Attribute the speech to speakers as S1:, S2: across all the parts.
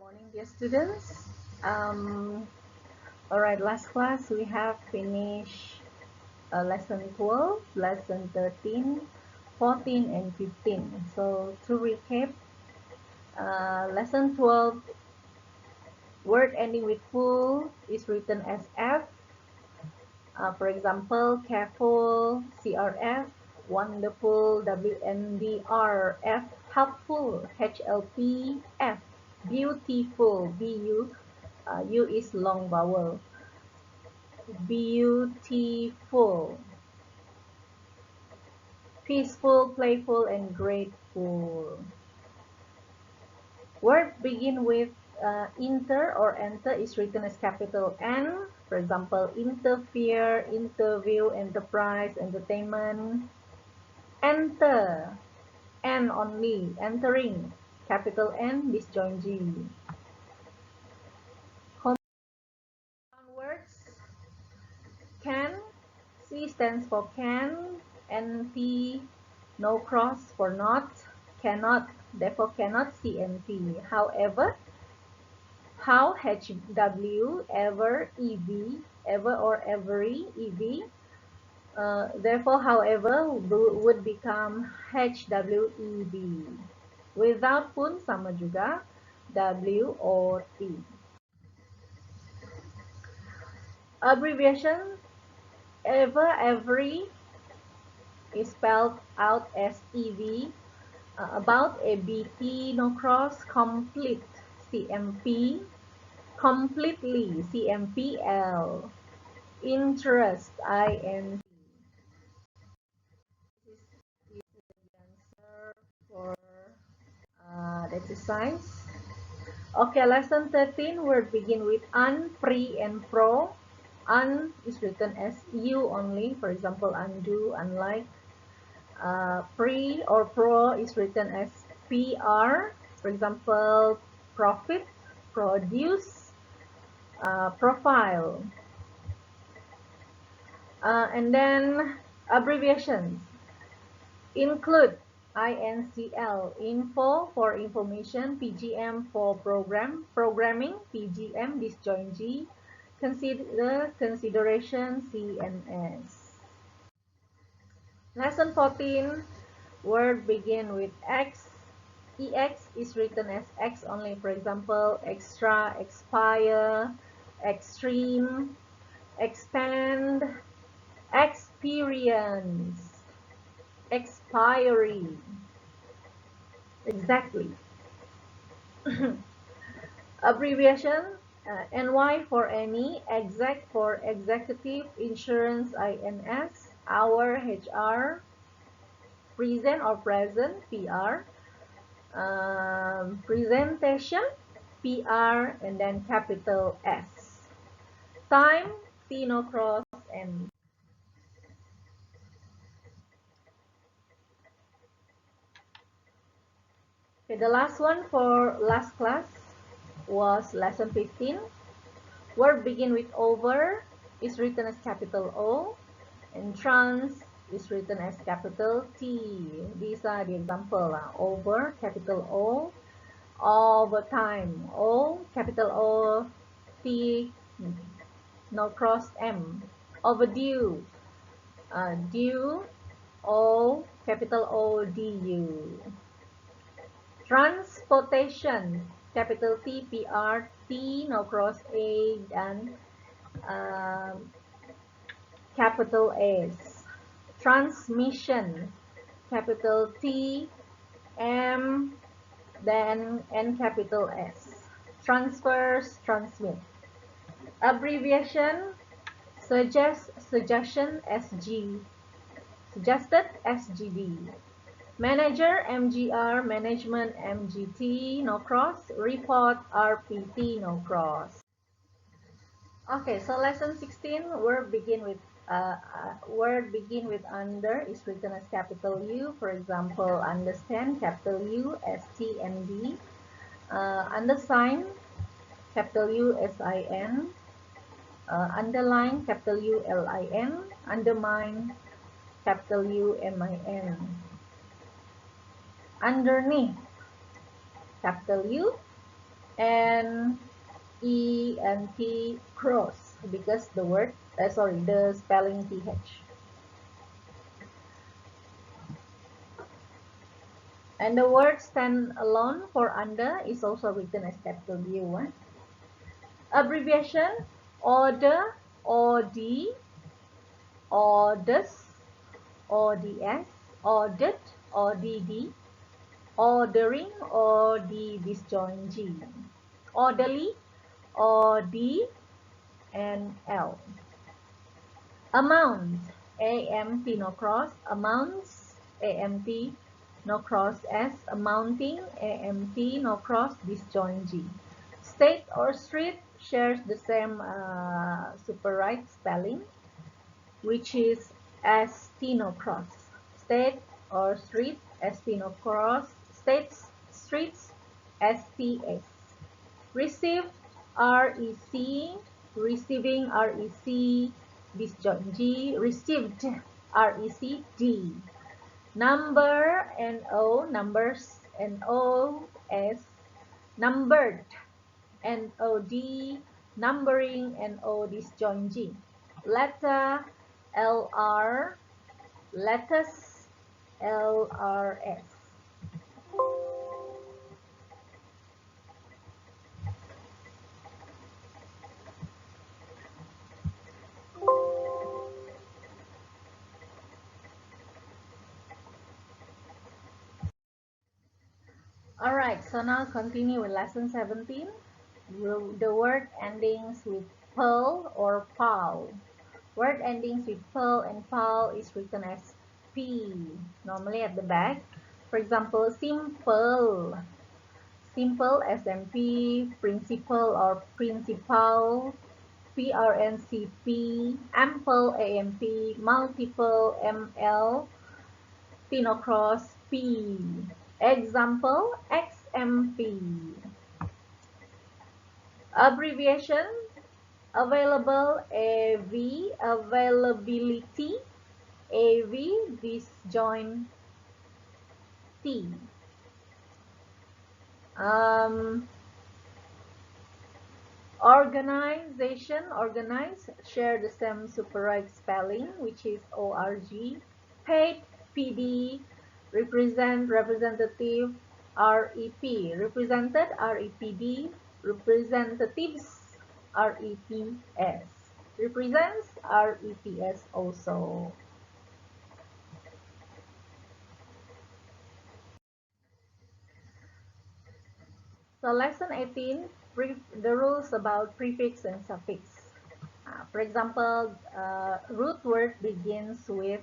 S1: Morning, dear students. All right, last class we have finished lesson 12, lesson 13, 14, and 15. So to recap, lesson 12, word ending with full is written as F. For example, careful, CRF, wonderful, WNDRF, helpful, HLP, F, beautiful, BU, U is long vowel, beautiful, peaceful, playful, and grateful. Word begin with inter or enter is written as capital N. For example, interfere, interview, enterprise, entertainment. Enter, N only, entering, capital N, disjoint G. Compound words, can, C stands for can, NP, no cross for not, cannot, therefore cannot, CNT. However, how, HW, ever, EV, ever or every, EV. Therefore, however, would become HWEV. Without pun sama juga, W or T. Abbreviation, ever, every is spelled out as EV. About, ABT, no cross, complete, CMP, completely, CMPL, interest, INT. This is the answer for the exercise. Okay, lesson 13, word begin with un, pre, and pro. Un is written as U only, for example, undo, unlike. Pre or pro is written as PR, for example, profit, produce, profile. And then abbreviations include INCL, info for information, PGM for programming, PGM, disjoint G, consider, consideration, C and S. Lesson 14, word begin with X. EX is written as X only, for example, extra, expire, extreme, expand, experience, expiry. Exactly. Abbreviation, NY for any, exec for executive, insurance, INS, hour, HR, present or present, PR, presentation, PR, and then capital S. Time, T no cross, and okay, the last one for last class was lesson 15. Word begin with over is written as capital O, and trans is written as capital T. These are the example. Over, capital O, overtime, O, capital O, T, no cross, M. Overdue, due, O, capital O, DU. Transportation, capital T, PR, T, no cross, A, dan capital S. Transmission, capital T, M, then N capital S. Transfers, transmit. Abbreviation, suggest, suggestion, SG. Suggested, SGD. Manager, MGR, management, MGT, no cross. Report, RPT, no cross. Okay, so lesson 16, word begin with under is written as capital U. For example, understand, capital U, ST and D. Undersign, capital U, SIN. Underline, capital U, LIN. Undermine, capital U, MIN. Underneath, capital U, and E and T cross because the word, the spelling TH. And the word stand alone for under is also written as capital U. Abbreviation order, OD, orders, ODS, audit, ODD, ordering, OD disjoint G, orderly, OD, and L. Amount, AMT no cross, amounts, AMT no cross S, amounting, AMT no cross disjoint G. State or street shares the same super right spelling, which is ST no cross. State or street, ST no cross. States, streets, STS. Received, REC. Receiving, REC. Disjoint G. Received, REC, D. Number, NO. Numbers, NOS. Numbered, NOD. Numbering, NO disjoint G. Letter, LR. Letters, LRS. Alright, so now continue with lesson 17. The word endings with PUL or PAL. Word endings with PUL and PAL is written as P, normally at the back. For example, simple, simple, SMP, principal or principal, PRNCP, ample, AMP, multiple, ML, Pinocross, P. Example, XMP. Abbreviation, available, AV, availability, AV, disjoint T. Organization, organize, share the same super right spelling, which is ORG. Paid, PD, represent, representative, REP. Represented, REPD. Representatives, REPS. Represents, REPS also. So lesson 18, the rules about prefix and suffix. For example, root word begins with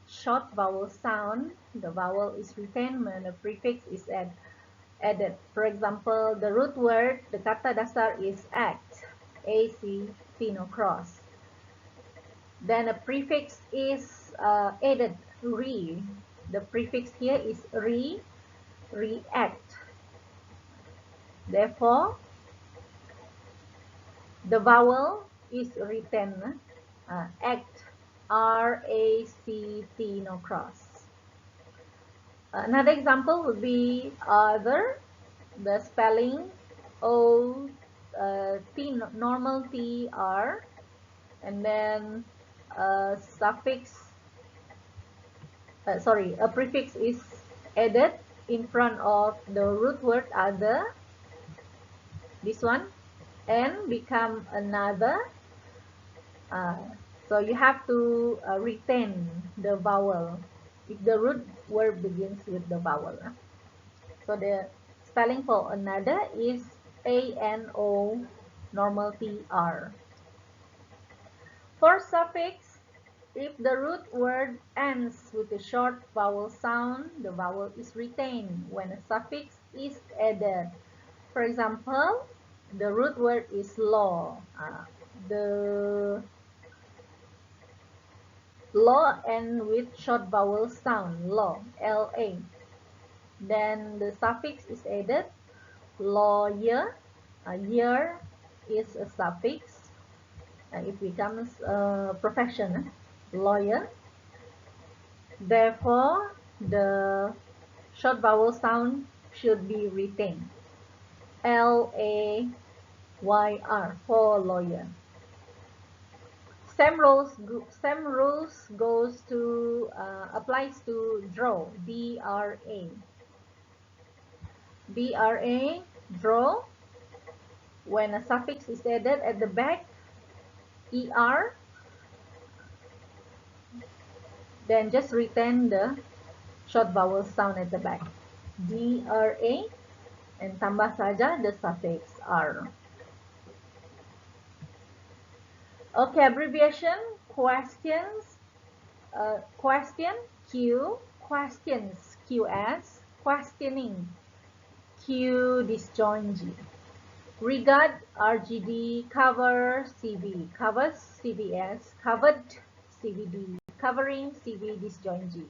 S1: short vowel sound. The vowel is retained when the prefix is added. For example, the root word, the kata dasar is act, ACT no cross. Then a prefix is added, re. The prefix here is re, react. Therefore, the vowel is written act, R-A-C-T no cross. Another example would be other, the spelling O, T, normal T, R, and then suffix, a prefix is added in front of the root word other, this one, and become another. So you have to retain the vowel if the root word begins with the vowel. So the spelling for another is ANO normal TR. For suffix, if the root word ends with a short vowel sound, the vowel is retained when a suffix is added. For example, the root word is law. The law ends with short vowel sound, law, LA. Then the suffix is added, lawyer, year is a suffix. It becomes a profession, lawyer. Therefore, the short vowel sound should be retained. LAYR, for lawyer. Same rules goes to applies to draw, DRA. DRA, draw. When a suffix is added at the back, ER, then just retain the short vowel sound at the back, DRA, and tambah saja the suffix R. Okay, abbreviation, questions, question, Q, questions, QS, questioning, Q disjoint G. Regard, RGD, cover, CV, covers, CVS, covered, CVD, covering, CV disjoint G.